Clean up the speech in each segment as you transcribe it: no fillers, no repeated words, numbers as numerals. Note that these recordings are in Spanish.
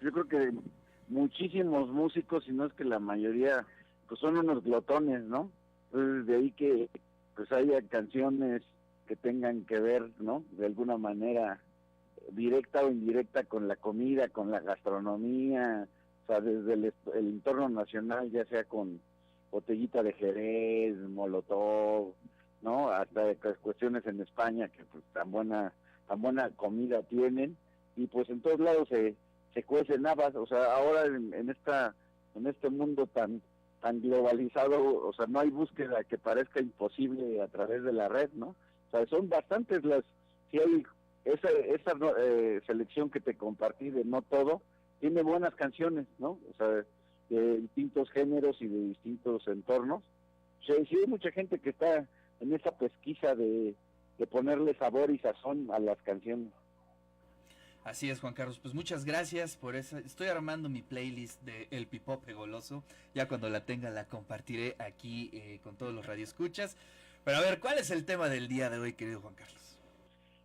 yo creo que muchísimos músicos, si no es que la mayoría, pues son unos glotones, ¿no? Entonces de ahí que pues haya canciones que tengan que ver, ¿no? De alguna manera, directa o indirecta, con la comida, con la gastronomía, o sea, desde el entorno nacional, ya sea con botellita de Jerez, Molotov, ¿no? Hasta de cuestiones en España que pues tan buena comida tienen, y pues en todos lados se cuecen habas. O sea, ahora en este mundo tan globalizado, o sea, no hay búsqueda que parezca imposible a través de la red, ¿no? O sea, son bastantes si hay esa selección que te compartí de No Todo, tiene buenas canciones, ¿no? O sea, de distintos géneros y de distintos entornos. Sí, sí hay mucha gente que está en esa pesquisa de ponerle sabor y sazón a las canciones. Así es, Juan Carlos. Pues muchas gracias por esa. Estoy armando mi playlist de El Pipope Goloso. Ya cuando la tenga la compartiré aquí con todos los radioescuchas. Pero a ver, ¿cuál es el tema del día de hoy, querido Juan Carlos?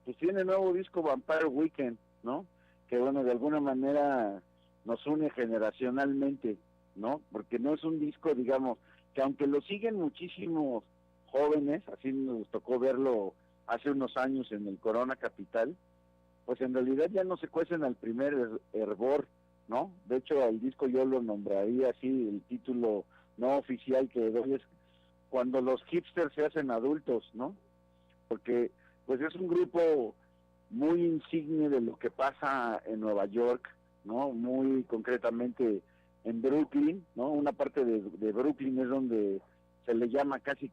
Pues tiene nuevo disco Vampire Weekend, ¿no? Que bueno, de alguna manera nos une generacionalmente, ¿no? Porque no es un disco, digamos, que aunque lo siguen muchísimos jóvenes, así nos tocó verlo hace unos años en el Corona Capital, pues en realidad ya no se cuecen al primer hervor, ¿no? De hecho, al disco yo lo nombraría así, el título no oficial que doy es Cuando los hipsters se hacen adultos, ¿no? Porque pues es un grupo muy insigne de lo que pasa en Nueva York, ¿no? Muy concretamente en Brooklyn, ¿no? Una parte de Brooklyn es donde se le llama casi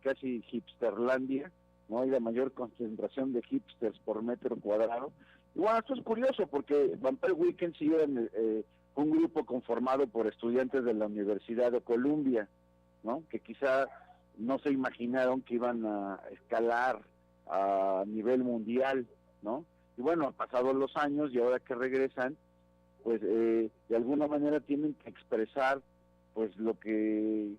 hipsterlandia, ¿no? Hay la mayor concentración de hipsters por metro cuadrado. Y bueno, esto es curioso porque Vampire Weekend sí era un grupo conformado por estudiantes de la Universidad de Columbia, ¿no? Que quizá no se imaginaron que iban a escalar a nivel mundial, ¿no? Y bueno, han pasado los años y ahora que regresan, pues de alguna manera tienen que expresar pues lo que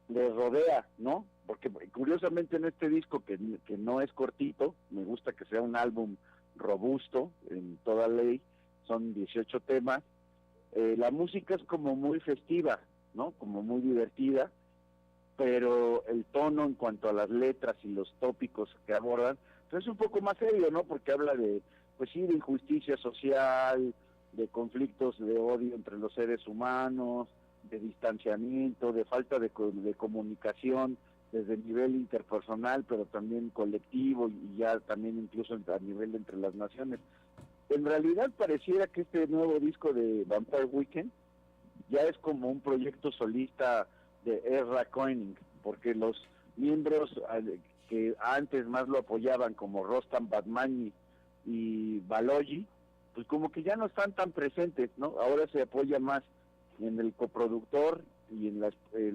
les rodea, ¿no? Porque curiosamente en este disco que no es cortito, me gusta que sea un álbum robusto en toda ley, son 18 temas, la música es como muy festiva, ¿no? Como muy divertida, pero el tono en cuanto a las letras y los tópicos que abordan, pues es un poco más serio, ¿no? Porque habla pues sí, de injusticia social, de conflictos de odio entre los seres humanos, de distanciamiento, de falta de comunicación desde el nivel interpersonal, pero también colectivo y ya también incluso a nivel entre las naciones. En realidad pareciera que este nuevo disco de Vampire Weekend ya es como un proyecto solista de Ezra Koenig, porque los miembros que antes más lo apoyaban, como Rostam Batmani y Balogi, pues como que ya no están tan presentes, ¿no? Ahora se apoya más en el coproductor y en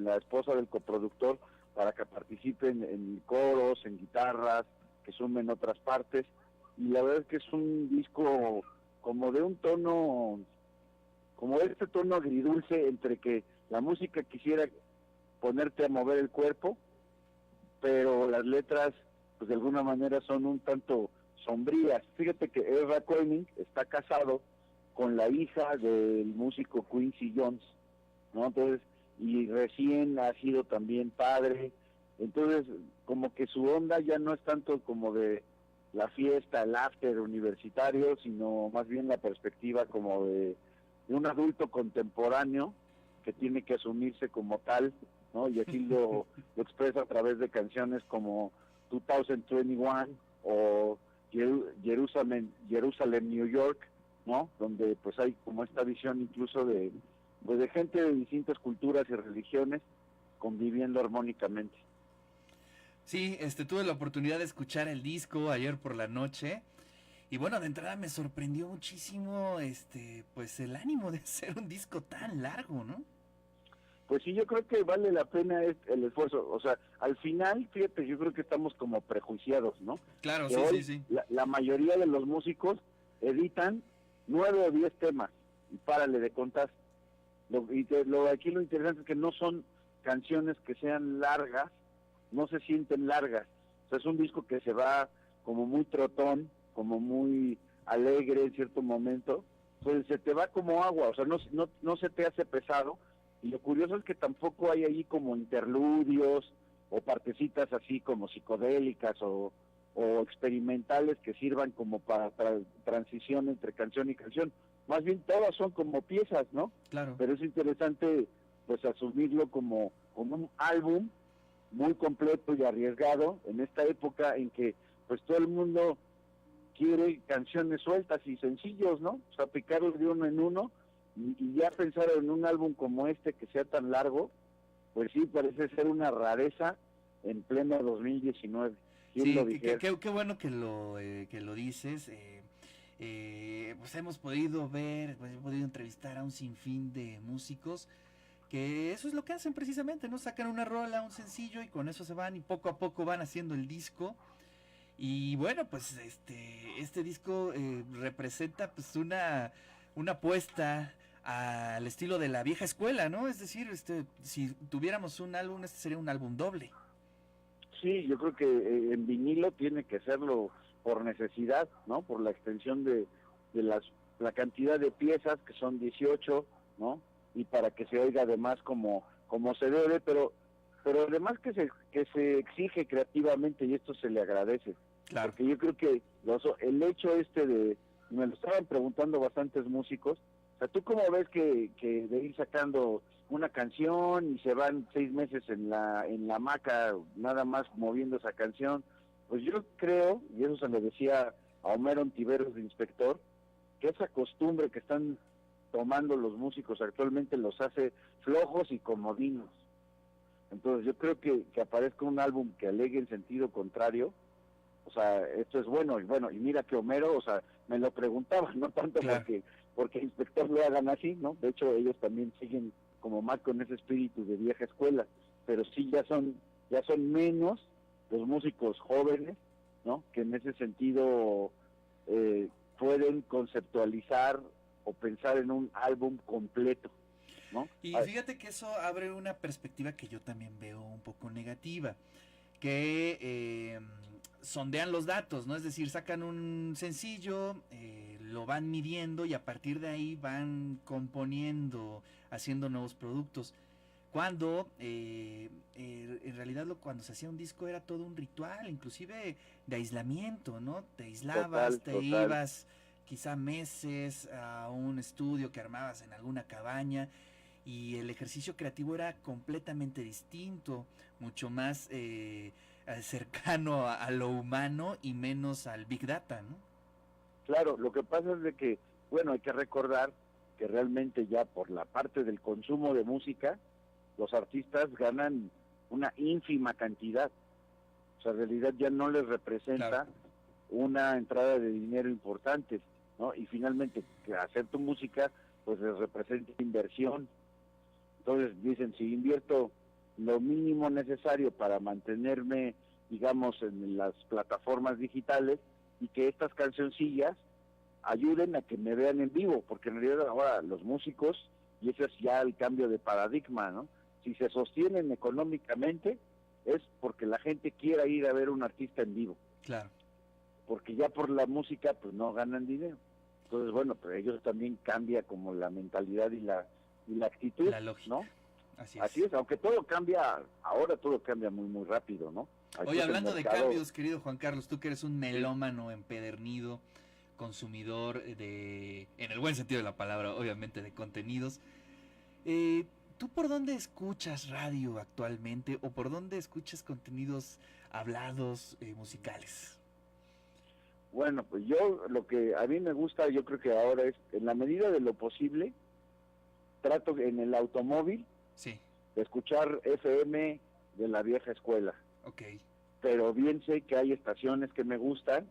la esposa del coproductor para que participen en coros, en guitarras, que sumen otras partes, y la verdad es que es un disco como de un tono, como este tono agridulce entre que la música quisiera ponerte a mover el cuerpo, pero las letras pues de alguna manera son un tanto sombrías. Fíjate que Ezra Koenig está casado con la hija del músico Quincy Jones, ¿no? Entonces, y recién ha sido también padre, entonces como que su onda ya no es tanto como de la fiesta, el after universitario, sino más bien la perspectiva como de un adulto contemporáneo que tiene que asumirse como tal, ¿no? Y así lo expresa a través de canciones como 2021 o Jerusalem, New York, ¿no? Donde pues hay como esta visión incluso pues de gente de distintas culturas y religiones conviviendo armónicamente. Sí, tuve la oportunidad de escuchar el disco ayer por la noche. Y bueno, de entrada me sorprendió muchísimo, pues el ánimo de hacer un disco tan largo, ¿no? Pues sí, yo creo que vale la pena el esfuerzo. O sea, al final, fíjate, yo creo que estamos como prejuiciados, ¿no? Claro, Que sí, sí, hoy sí. la mayoría de los músicos editan 9 o 10 temas y párale de contar. Aquí lo interesante es que no son canciones que sean largas, no se sienten largas. O sea, es un disco que se va como muy trotón, como muy alegre en cierto momento, pues se te va como agua, o sea, no se te hace pesado, y lo curioso es que tampoco hay ahí como interludios o partecitas así como psicodélicas o experimentales que sirvan como para transición entre canción y canción. Más bien todas son como piezas, ¿no? Claro. Pero es interesante pues asumirlo como un álbum muy completo y arriesgado en esta época en que pues todo el mundo quiere canciones sueltas y sencillos, ¿no? O sea, picarlos de uno en uno y ya pensar en un álbum como este que sea tan largo, pues sí, parece ser una rareza en pleno 2019. ¿Quién lo Sí, dijera? qué bueno que lo dices. Pues hemos podido ver, pues he podido entrevistar a un sinfín de músicos que eso es lo que hacen precisamente, ¿no? Sacan una rola, un sencillo y con eso se van y poco a poco van haciendo el disco. Y bueno, pues este disco representa pues una apuesta al estilo de la vieja escuela, ¿no? Es decir, si tuviéramos un álbum, este sería un álbum doble. Sí, yo creo que en vinilo tiene que serlo por necesidad, ¿no? Por la extensión de la cantidad de piezas, que son 18, ¿no? Y para que se oiga además como se debe, pero además que se exige creativamente y esto se le agradece. Claro. Porque yo creo que el hecho me lo estaban preguntando bastantes músicos, o sea, ¿tú cómo ves que de ir sacando una canción y se van 6 meses en la hamaca nada más moviendo esa canción? Pues yo creo, y eso se lo decía a Homero Ontiveros de Inspector, que esa costumbre que están tomando los músicos actualmente los hace flojos y comodinos. Entonces yo creo que aparezca un álbum que alegue en sentido contrario, o sea, esto es bueno, y mira que Homero, o sea, me lo preguntaba, no tanto claro. porque Inspector lo hagan así, ¿no? De hecho, ellos también siguen como más con ese espíritu de vieja escuela, pero sí ya son menos los músicos jóvenes, ¿no? Que en ese sentido pueden conceptualizar o pensar en un álbum completo, ¿no? Y fíjate que eso abre una perspectiva que yo también veo un poco negativa, que sondean los datos, ¿no? Es decir, sacan un sencillo, lo van midiendo y a partir de ahí van componiendo, haciendo nuevos productos. Cuando en realidad cuando se hacía un disco era todo un ritual, inclusive de aislamiento, ¿no? Te aislabas, te ibas quizá meses a un estudio que armabas en alguna cabaña y el ejercicio creativo era completamente distinto, mucho más cercano a lo humano y menos al Big Data, ¿no? Claro, lo que pasa es de que, bueno, hay que recordar que realmente ya por la parte del consumo de música, los artistas ganan una ínfima cantidad. O sea, en realidad ya no les representa Claro. una entrada de dinero importante, ¿no? Y finalmente, que hacer tu música, pues les representa inversión. Entonces dicen, si invierto lo mínimo necesario para mantenerme, digamos, en las plataformas digitales y que estas cancioncillas ayuden a que me vean en vivo, porque en realidad ahora los músicos, y ese es ya el cambio de paradigma, ¿no? Si se sostienen económicamente es porque la gente quiera ir a ver un artista en vivo. Claro. Porque ya por la música pues no ganan dinero. Entonces, bueno, pero ellos también cambia como la mentalidad y la actitud, la lógica, ¿no? Así es, aunque todo cambia, ahora todo cambia muy, muy rápido, ¿no? Oye, hablando de cambios, querido Juan Carlos, tú que eres un melómano empedernido, consumidor en el buen sentido de la palabra, obviamente, de contenidos, ¿tú por dónde escuchas radio actualmente o por dónde escuchas contenidos hablados musicales? Bueno, pues yo lo que a mí me gusta, yo creo que ahora es, en la medida de lo posible, trato en el automóvil sí. de escuchar FM de la vieja escuela. Okay. Pero bien sé que hay estaciones que me gustan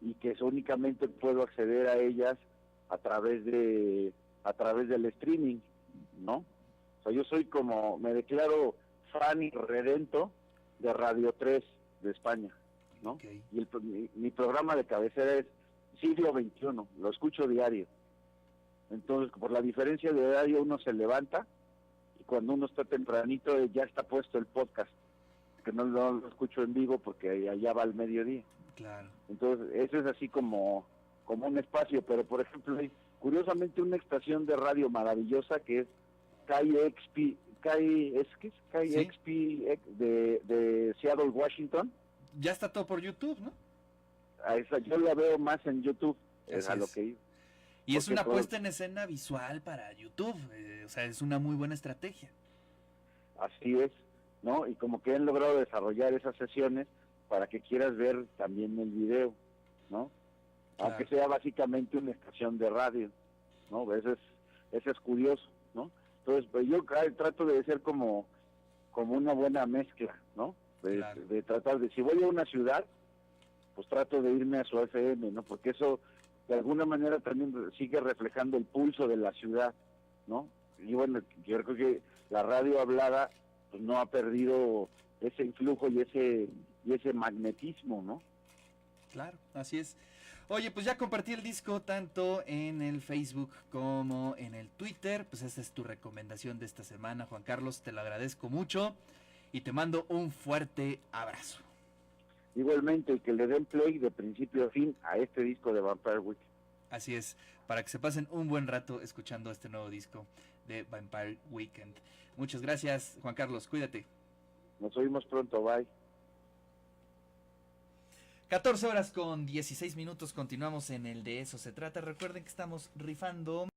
y que únicamente puedo acceder a ellas a través del streaming, ¿no? O sea, yo soy me declaro fan y redento de Radio 3 de España, ¿no? Okay. Y mi programa de cabecera es Siglo XXI, lo escucho diario. Entonces, por la diferencia de horario, uno se levanta y cuando uno está tempranito ya está puesto el podcast, que no lo escucho en vivo porque allá va al mediodía. Claro. Entonces, eso es así como un espacio, pero por ejemplo curiosamente una estación de radio maravillosa que es KXP de Seattle, Washington. Ya está todo por YouTube, ¿no? A esa yo la veo más en YouTube, es a lo que iba. Y es una puesta en escena visual para YouTube, o sea, es una muy buena estrategia. Así es, ¿no? Y como que han logrado desarrollar esas sesiones para que quieras ver también el video, ¿no? Claro. Aunque sea básicamente una estación de radio, ¿no? Eso es curioso, ¿no? Entonces, pues yo trato de ser como una buena mezcla, ¿no? De tratar de, si voy a una ciudad, pues trato de irme a su FM, ¿no? Porque eso de alguna manera también sigue reflejando el pulso de la ciudad, ¿no? Y bueno, yo creo que la radio hablada pues no ha perdido ese influjo y ese magnetismo, ¿no? Claro, así es. Oye, pues ya compartí el disco tanto en el Facebook como en el Twitter, pues esa es tu recomendación de esta semana, Juan Carlos, te lo agradezco mucho y te mando un fuerte abrazo. Igualmente, que le den play de principio a fin a este disco de Vampire Weekend. Así es, para que se pasen un buen rato escuchando este nuevo disco de Vampire Weekend. Muchas gracias, Juan Carlos, cuídate. Nos oímos pronto, bye. 14 horas con 16 minutos, continuamos en el De Eso Se Trata. Recuerden que estamos rifando